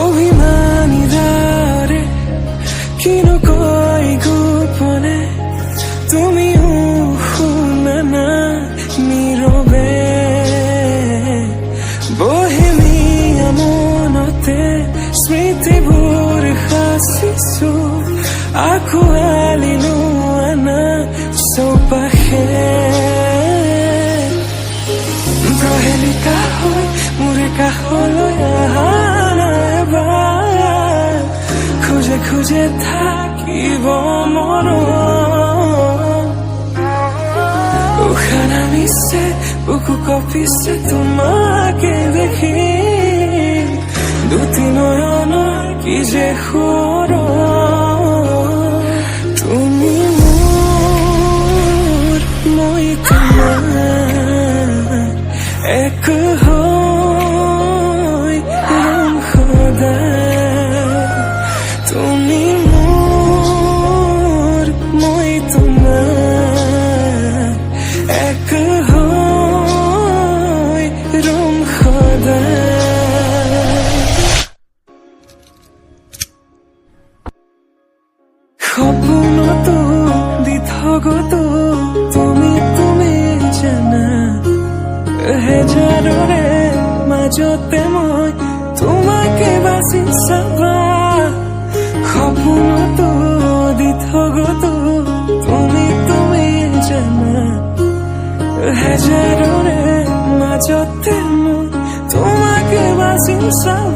অভিমানী দারে কিনকৈ গোপনে তুমিও শুনা না নীৰৱে বহেমিয়া মনতে স্মৃতিবোৰ সাঁচিছো আঁকোৱালিলো আনা চৌপাশে প্ৰহেলিকা হৈ মোৰে কাষলৈ আহা এবাৰ খোজে খোজে থাকিব মন উশাহ নামিছে বুকু কঁপিছে তোমাকে দেখি দুটি নয়নৰ কি যে সুৰ তুমি মোৰ মই তোমাৰ এক হৈ ৰম সদায় তুমি মোৰ মই তোমাৰ এক হৈ ৰম সদায় সপোনতো দি থগতো তুমি জানা হেজাৰৰে মাজতে মই তোমাকে বাছি চাবা সপোনতো দি থগতো তুমি জানা হেজাৰৰে মাজতে মই তোমাকে বাছি চাবা